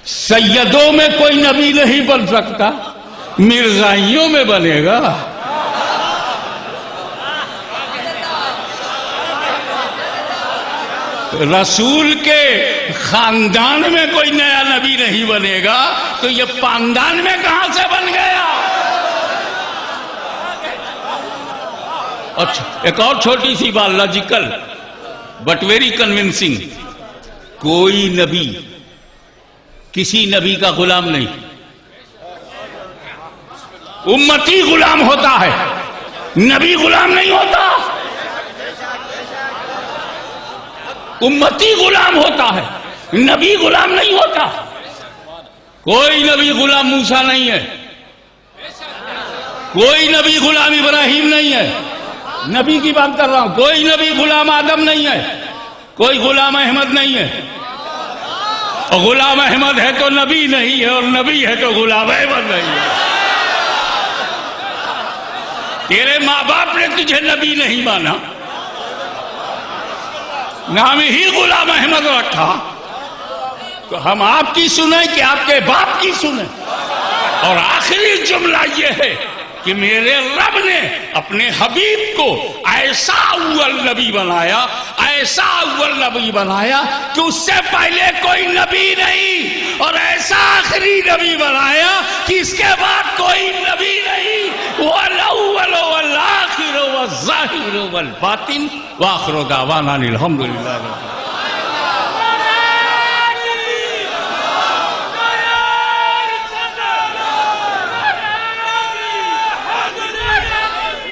سیدوں میں کوئی نبی نہیں بن سکتا، مرزائیوں میں بنے گا۔ رسول کے خاندان میں کوئی نیا نبی نہیں بنے گا تو یہ پاندان میں کہاں سے بن گیا؟ اچھا ایک اور چھوٹی سی بات، لاجیکل بٹ ویری کنونسنگ، کوئی نبی کسی نبی کا غلام نہیں، امتی غلام ہوتا ہے، نبی غلام نہیں ہوتا، امتی غلام ہوتا ہے، نبی غلام نہیں ہوتا۔ کوئی نبی غلام موسیٰ نہیں ہے، کوئی نبی غلام ابراہیم نہیں ہے، نبی کی بات کر رہا ہوں، کوئی نبی غلام آدم نہیں ہے، کوئی غلام احمد نہیں ہے، اور غلام احمد ہے تو نبی نہیں ہے، اور نبی ہے تو غلام احمد نہیں ہے۔ تیرے ماں باپ نے تجھے نبی نہیں مانا، نام ہی غلام احمد رکھا، تو ہم آپ کی سنیں کہ آپ کے باپ کی سنیں؟ اور آخری جملہ یہ ہے کہ میرے رب نے اپنے حبیب کو ایسا اول نبی بنایا، ایسا اول نبی بنایا کہ اس سے پہلے کوئی نبی نہیں، اور ایسا آخری نبی بنایا کہ اس کے بعد کوئی نبی نہیں۔ وَالْأَوَّلُ وَالْآخِرُ وَالظَّاهِرُ وَالْبَاطِنُ وَآخِرُ دَعْوَانَا الْحَمْدُ لِلَّهِ رَبِّ الْعَالَمِينَ۔